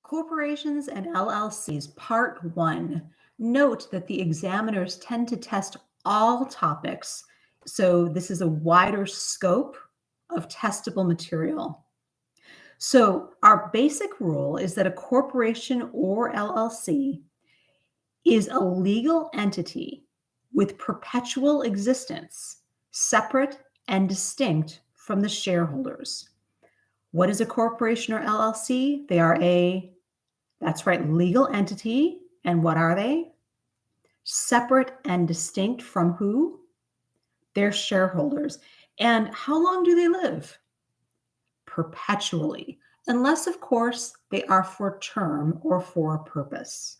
Corporations and LLCs, Part 1. Note that the examiners tend to test all topics, so this is a wider scope of testable material. So our basic rule is that a corporation or LLC is a legal entity with perpetual existence, separate and distinct from the shareholders. What is a corporation or LLC? They are that's right, legal entity. And what are they? Separate and distinct from who? Their shareholders. And how long do they live? Perpetually, unless, of course, they are for term or for a purpose.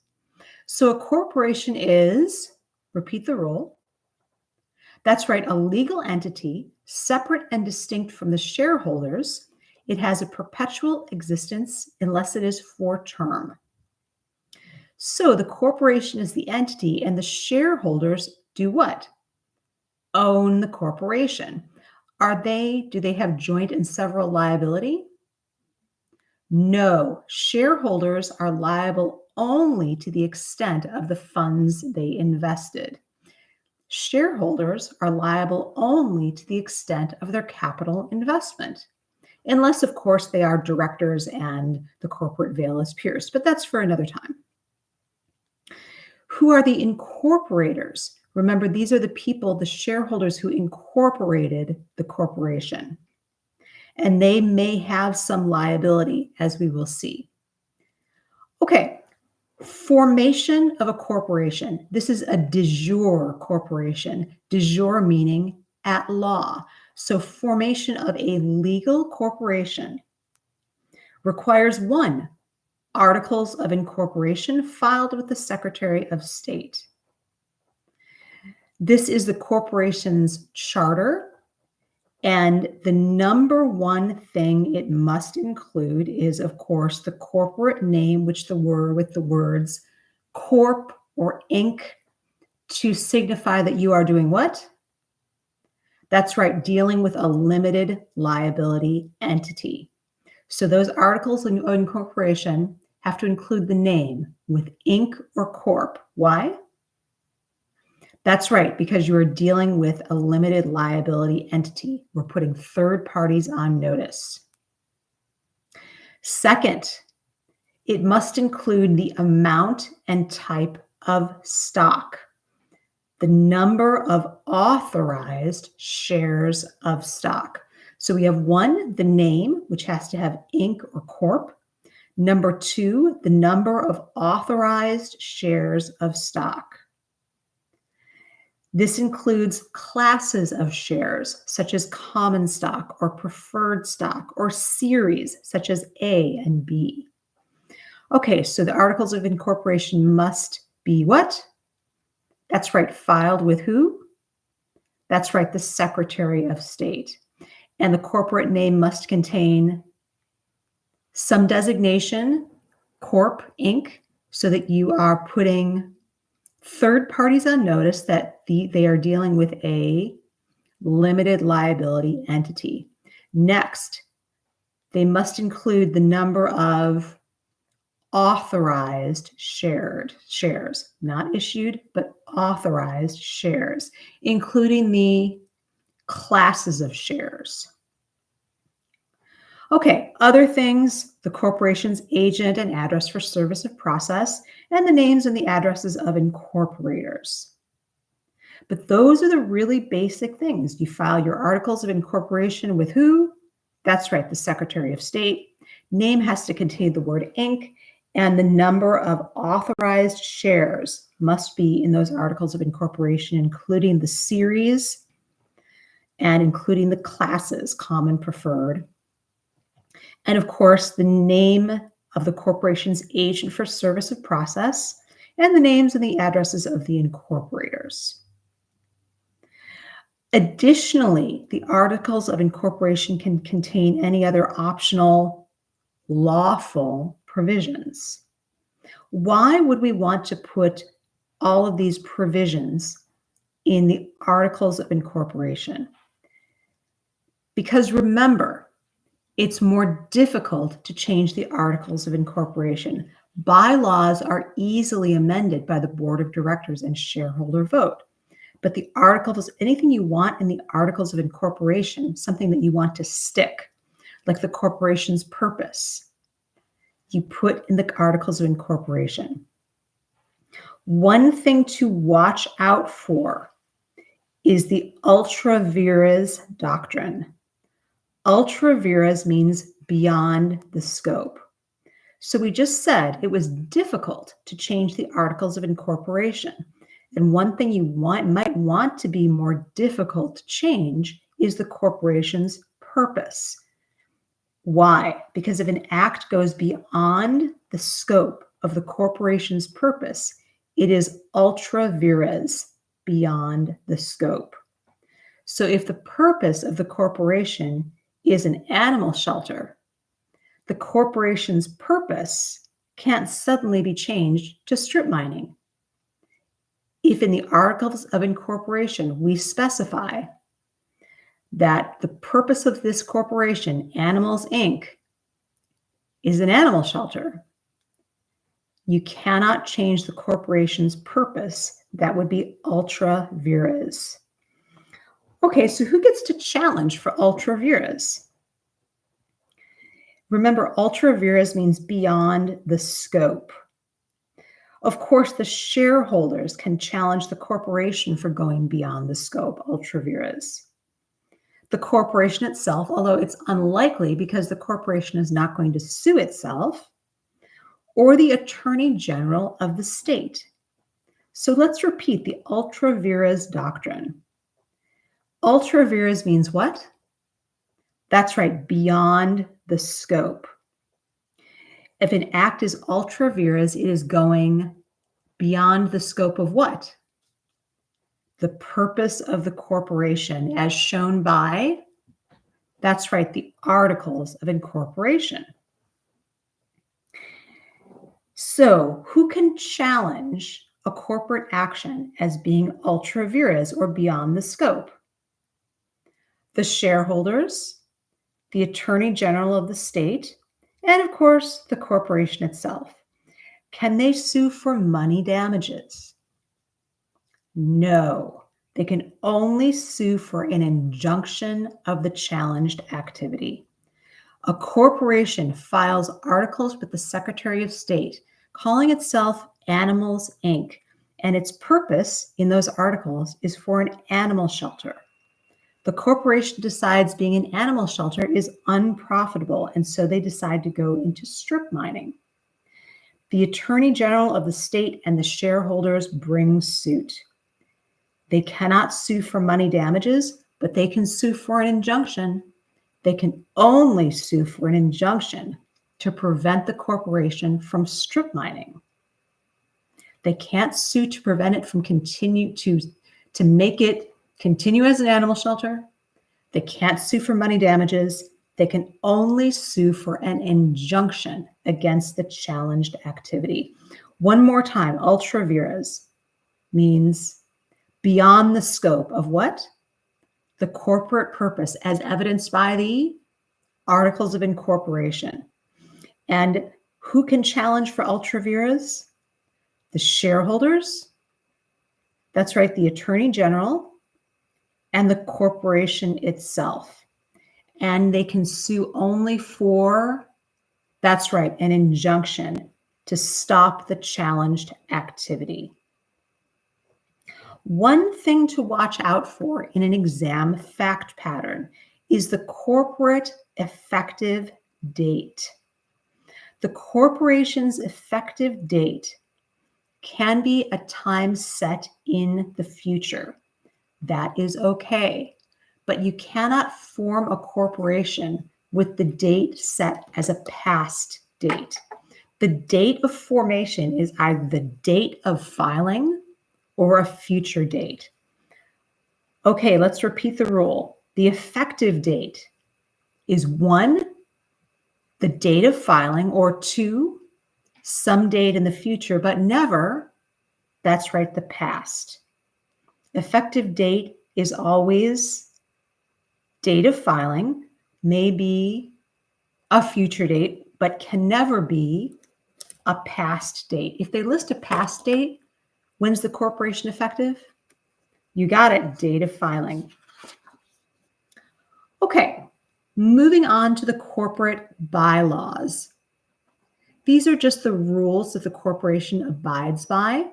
So a corporation is, repeat the rule, that's right, a legal entity, separate and distinct from the shareholders. It has a perpetual existence unless it is for term. So the corporation is the entity, and the shareholders do what? Own the corporation. Do they have joint and several liability? No, shareholders are liable only to the extent of the funds they invested. Shareholders are liable only to the extent of their capital investment, unless, of course, they are directors and the corporate veil is pierced, but that's for another time. Who are the incorporators? Remember, these are the people, the shareholders who incorporated the corporation. And they may have some liability, as we will see. Okay, formation of a corporation. This is a de jure corporation. De jure meaning at law. So formation of a legal corporation requires 1, articles of incorporation filed with the Secretary of State. This is the corporation's charter. And the number one thing it must include is, of course, the corporate name, with the words Corp or Inc. to signify that you are doing what? That's right, dealing with a limited liability entity. So those articles of incorporation have to include the name with Inc. or Corp. Why? That's right, because you are dealing with a limited liability entity. We're putting third parties on notice. Second, it must include the amount and type of stock, the number of authorized shares of stock. So we have 1, the name, which has to have Inc. or Corp. Number 2, the number of authorized shares of stock. This includes classes of shares, such as common stock or preferred stock, or series, such as A and B. Okay, so the articles of incorporation must be what? That's right, filed with who? That's right, the Secretary of State. And the corporate name must contain some designation, Corp, Inc., so that you are putting third parties on notice that they are dealing with a limited liability entity. Next, they must include the number of authorized shares, not issued, but authorized shares, including the classes of shares. Okay, other things, the corporation's agent and address for service of process, and the names and the addresses of incorporators. But those are the really basic things. You file your articles of incorporation with who? That's right, the Secretary of State. Name has to contain the word Inc., and the number of authorized shares must be in those articles of incorporation, including the series and including the classes, common, preferred. And of course, the name of the corporation's agent for service of process, and the names and the addresses of the incorporators. Additionally, the articles of incorporation can contain any other optional lawful provisions. Why would we want to put all of these provisions in the articles of incorporation? Because remember, It's more difficult to change the articles of incorporation. Bylaws are easily amended by the board of directors and shareholder vote. But the articles, anything you want in the articles of incorporation, something that you want to stick, like the corporation's purpose, you put in the articles of incorporation. One thing to watch out for is the ultra vires doctrine. Ultra vires means beyond the scope. So we just said it was difficult to change the articles of incorporation. And one thing you might want to be more difficult to change is the corporation's purpose. Why? Because if an act goes beyond the scope of the corporation's purpose, it is ultra vires, beyond the scope. So if the purpose of the corporation is an animal shelter, the corporation's purpose can't suddenly be changed to strip mining. If in the articles of incorporation we specify that the purpose of this corporation, Animals Inc., is an animal shelter, you cannot change the corporation's purpose. That would be ultra vires. Okay, so who gets to challenge for ultra vires? Remember, ultra vires means beyond the scope. Of course, the shareholders can challenge the corporation for going beyond the scope, ultra vires. The corporation itself, although it's unlikely because the corporation is not going to sue itself, or the attorney general of the state. So let's repeat the ultra vires doctrine. Ultra vires means what? That's right, beyond the scope. If an act is ultra vires, it is going beyond the scope of what? The purpose of the corporation, as shown by, that's right, the articles of incorporation. So, who can challenge a corporate action as being ultra vires or beyond the scope? The shareholders, the attorney general of the state, and of course, the corporation itself. Can they sue for money damages? No, they can only sue for an injunction of the challenged activity. A corporation files articles with the Secretary of State calling itself Animals Inc., and its purpose in those articles is for an animal shelter. The corporation decides being an animal shelter is unprofitable, and so they decide to go into strip mining. The Attorney General of the state and the shareholders bring suit. They cannot sue for money damages, but they can sue for an injunction. They can only sue for an injunction to prevent the corporation from strip mining. They can't sue to prevent it from to make it continue as an animal shelter. They can't sue for money damages. They can only sue for an injunction against the challenged activity. One more time, ultra vires means beyond the scope of what? The corporate purpose, as evidenced by the articles of incorporation. And who can challenge for ultra vires? The shareholders, that's right, the attorney general, and the corporation itself. And they can sue only for, that's right, an injunction to stop the challenged activity. One thing to watch out for in an exam fact pattern is the corporate effective date. The corporation's effective date can be a time set in the future. That is okay, but you cannot form a corporation with the date set as a past date. The date of formation is either the date of filing or a future date. Okay, let's repeat the rule. The effective date is 1, the date of filing, or 2, some date in the future, but never, that's right, the past. Effective date is always date of filing, may be a future date, but can never be a past date. If they list a past date, when's the corporation effective? You got it, date of filing. Okay, moving on to the corporate bylaws. These are just the rules that the corporation abides by.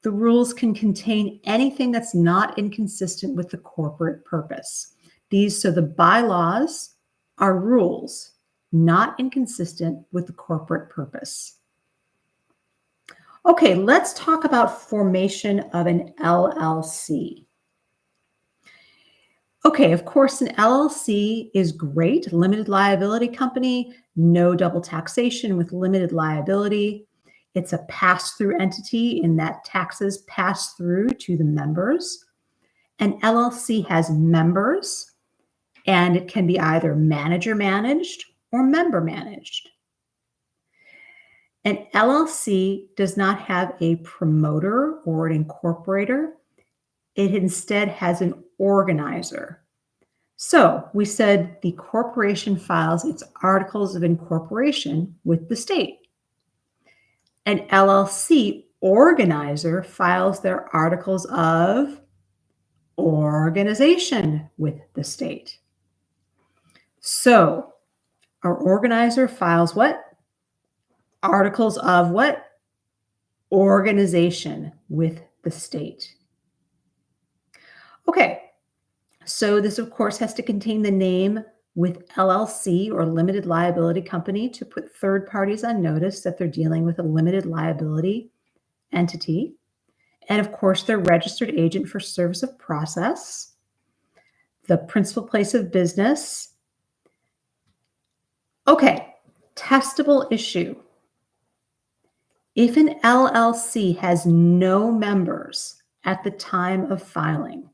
The rules can contain anything that's not inconsistent with the corporate purpose. So the bylaws are rules not inconsistent with the corporate purpose. Okay, let's talk about formation of an LLC. Okay, of course, an LLC is great. Limited liability company, no double taxation with limited liability. It's a pass-through entity in that taxes pass through to the members. An LLC has members, and it can be either manager managed or member managed. An LLC does not have a promoter or an incorporator. It instead has an organizer. So we said the corporation files its articles of incorporation with the state. An LLC organizer files their articles of organization with the state. So our organizer files what? Articles of what? Organization with the state. Okay, so this of course has to contain the name with LLC or limited liability company to put third parties on notice that they're dealing with a limited liability entity. And of course, their registered agent for service of process, the principal place of business. Okay, testable issue. If an LLC has no members at the time of filing,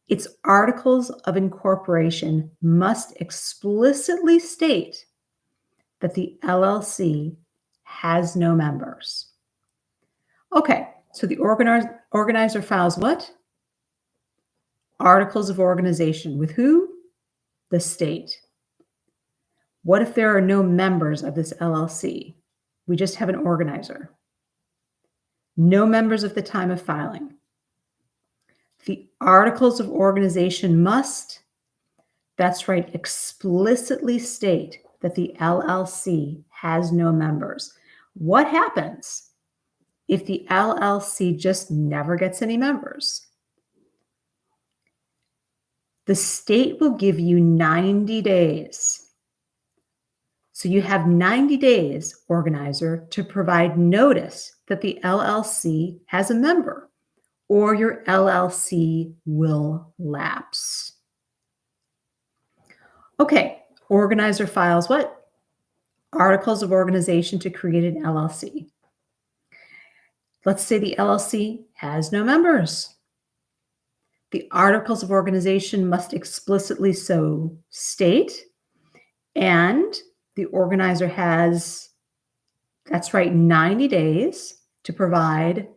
its articles of incorporation must explicitly state that the LLC has no members. Okay, so the organizer files what? Articles of organization with who? The state. What if there are no members of this LLC? We just have an organizer. No members at the time of filing. The articles of organization must, that's right, explicitly state that the LLC has no members. What happens if the LLC just never gets any members? The state will give you 90 days. So you have 90 days, organizer, to provide notice that the LLC has a member, or your LLC will lapse. Okay, organizer files what? Articles of organization to create an LLC. Let's say the LLC has no members. The articles of organization must explicitly so state, and the organizer has, that's right, 90 days to provide,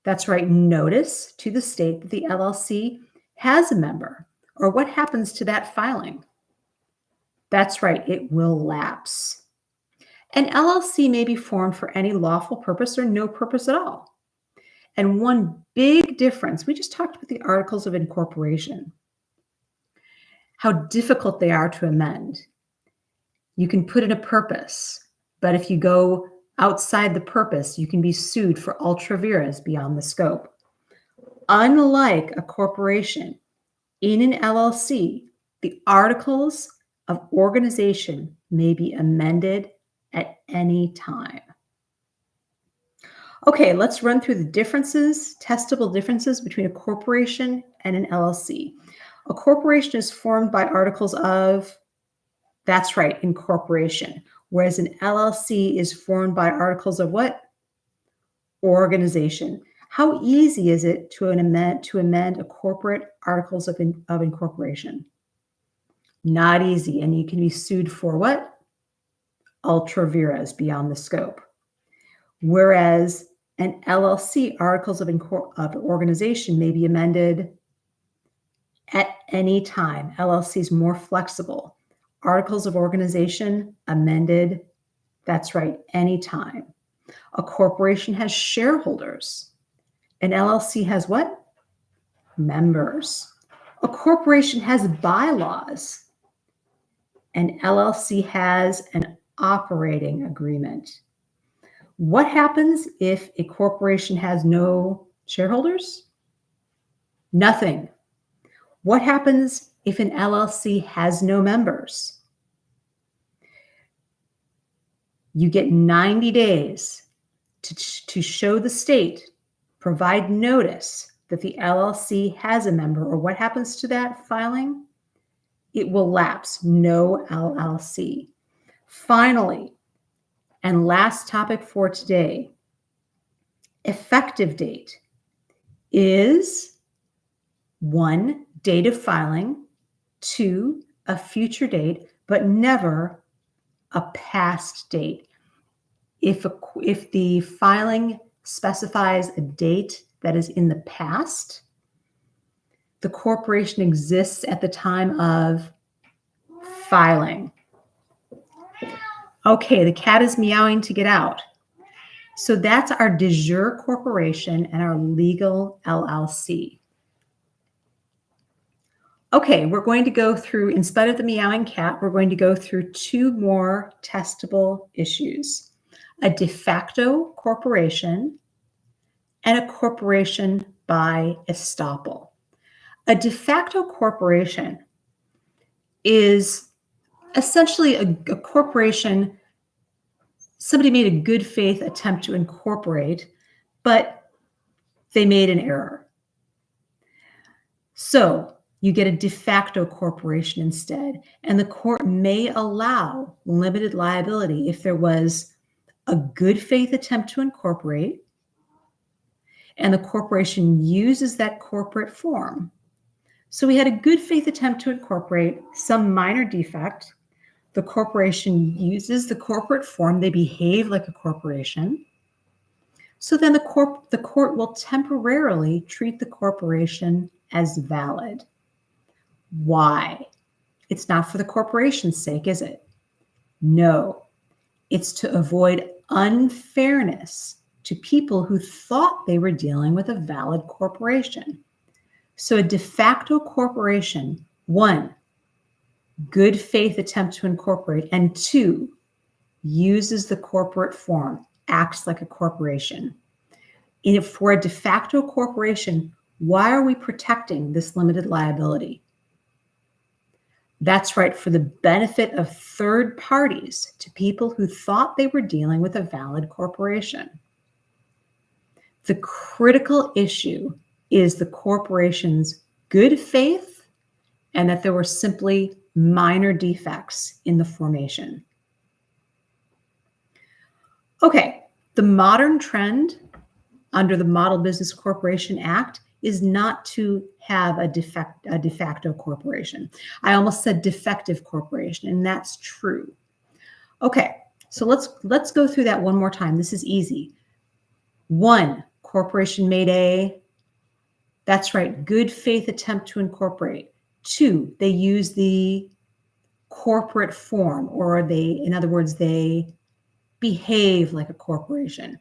that's right, notice to the state that the LLC has a member. Or what happens to that filing? That's right, it will lapse. An LLC may be formed for any lawful purpose or no purpose at all. And one big difference, we just talked about the articles of incorporation, how difficult they are to amend. You can put in a purpose, but if you go outside the purpose, you can be sued for ultra vires beyond the scope. Unlike a corporation, in an LLC, the articles of organization may be amended at any time. Okay, let's run through the differences, testable differences between a corporation and an LLC. A corporation is formed by articles of, that's right, incorporation, whereas an LLC is formed by articles of what? Organization. How easy is it to amend a corporate articles of incorporation? Not easy, and you can be sued for what? Ultra vires beyond the scope. Whereas an LLC articles of organization may be amended at any time. LLC is more flexible. Articles of organization amended. That's right, anytime. A corporation has shareholders. An LLC has what? Members. A corporation has bylaws. An LLC has an operating agreement. What happens if a corporation has no shareholders? Nothing. What happens if an LLC has no members? You get 90 days to show the state, provide notice that the LLC has a member, or what happens to that filing? It will lapse, no LLC. Finally, and last topic for today, effective date is 1, date of filing, 2, a future date, but never a past date. If the filing specifies a date that is in the past, the corporation exists at the time of filing. Okay, the cat is meowing to get out. So that's our de jure corporation and our legal LLC. Okay, we're going to go through, in spite of the meowing cat, we're going to go through 2 more testable issues. A de facto corporation and a corporation by estoppel. A de facto corporation is essentially a corporation. Somebody made a good faith attempt to incorporate, but they made an error. So you get a de facto corporation instead, and the court may allow limited liability if there was a good faith attempt to incorporate, and the corporation uses that corporate form. So we had a good faith attempt to incorporate, some minor defect. The corporation uses the corporate form. They behave like a corporation. So then the court will temporarily treat the corporation as valid. Why? It's not for the corporation's sake, is it? No. It's to avoid unfairness to people who thought they were dealing with a valid corporation. So a de facto corporation, 1, good faith attempt to incorporate, and 2, uses the corporate form, acts like a corporation. And for a de facto corporation, why are we protecting this limited liability? That's right, for the benefit of third parties, to people who thought they were dealing with a valid corporation. The critical issue is the corporation's good faith and that there were simply minor defects in the formation. Okay, the modern trend under the Model Business Corporation Act is not to have a de facto corporation. I almost said defective corporation, and that's true. Okay, so let's go through that one more time. This is easy. 1, corporation made a, that's right, good faith attempt to incorporate. 2, they use the corporate form, or they, in other words, they behave like a corporation.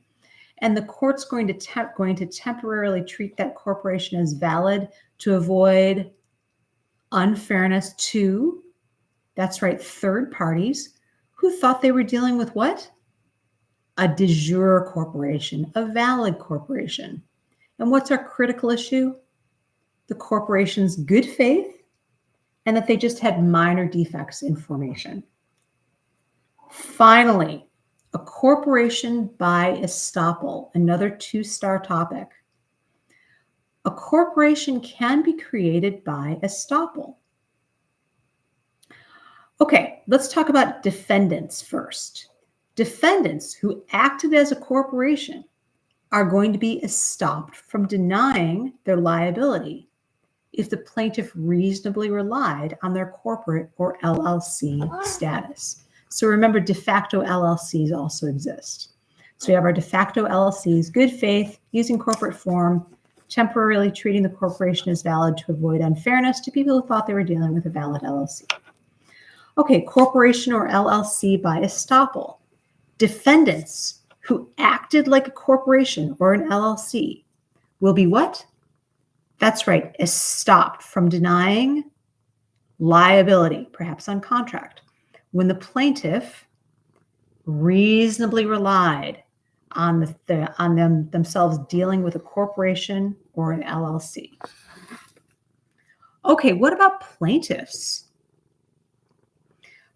And the court's going to temporarily treat that corporation as valid to avoid unfairness to, that's right, third parties who thought they were dealing with what? A de jure corporation, a valid corporation. And what's our critical issue? The corporation's good faith and that they just had minor defects in formation. Finally, a corporation by estoppel, another 2-star topic. A corporation can be created by estoppel. Okay, let's talk about defendants first. Defendants who acted as a corporation are going to be estopped from denying their liability if the plaintiff reasonably relied on their corporate or LLC status. So remember, de facto LLCs also exist. So we have our de facto LLCs, good faith, using corporate form, temporarily treating the corporation as valid to avoid unfairness to people who thought they were dealing with a valid LLC. Okay, corporation or LLC by estoppel. Defendants who acted like a corporation or an LLC will be what? That's right, stopped from denying liability, perhaps on contract, when the plaintiff reasonably relied on them themselves dealing with a corporation or an LLC. Okay, what about plaintiffs?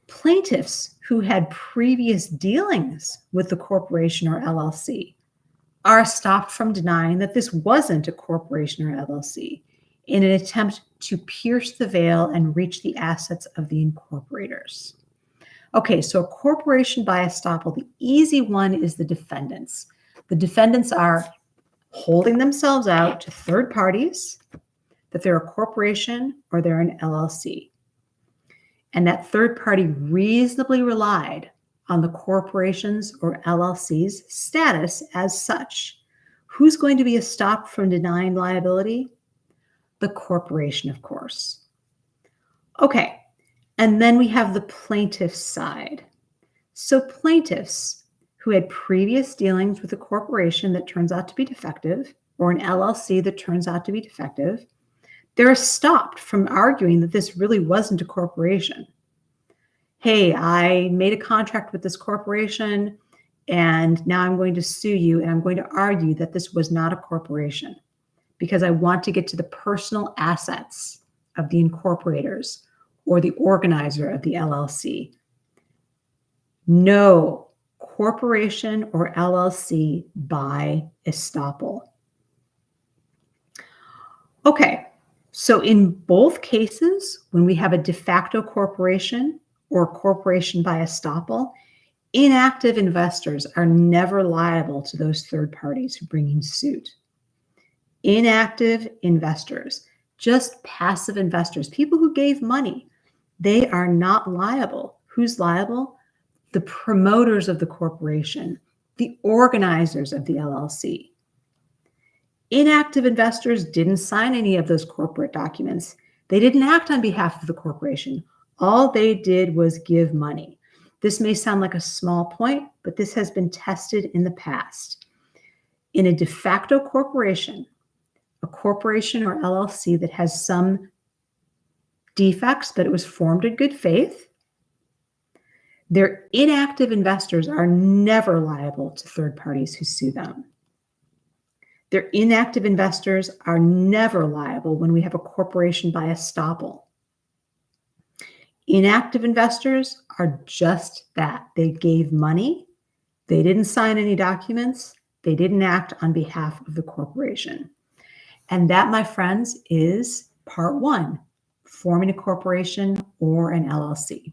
Plaintiffs who had previous dealings with the corporation or LLC are stopped from denying that this wasn't a corporation or LLC in an attempt to pierce the veil and reach the assets of the incorporators. Okay, so a corporation by estoppel, the easy one is the defendants. The defendants are holding themselves out to third parties that they're a corporation or they're an LLC. And that third party reasonably relied on the corporation's or LLC's status as such. Who's going to be stopped from denying liability? The corporation, of course. Okay, and then we have the plaintiff's side. So plaintiffs who had previous dealings with a corporation that turns out to be defective or an LLC that turns out to be defective, they're stopped from arguing that this really wasn't a corporation. Hey, I made a contract with this corporation and now I'm going to sue you and I'm going to argue that this was not a corporation because I want to get to the personal assets of the incorporators or the organizer of the LLC. No corporation or LLC by estoppel. Okay, so in both cases, when we have a de facto corporation or corporation by estoppel, inactive investors are never liable to those third parties who bring in suit. Inactive investors, just passive investors, people who gave money, they are not liable. Who's liable? The promoters of the corporation, the organizers of the LLC. Inactive investors didn't sign any of those corporate documents. They didn't act on behalf of the corporation. All they did was give money. This may sound like a small point, but this has been tested in the past. In a de facto corporation, a corporation or LLC that has some defects, but it was formed in good faith, their inactive investors are never liable to third parties who sue them. Their inactive investors are never liable when we have a corporation by estoppel. Inactive investors are just that. They gave money. They didn't sign any documents. They didn't act on behalf of the corporation. And that, my friends, is part one, forming a corporation or an LLC.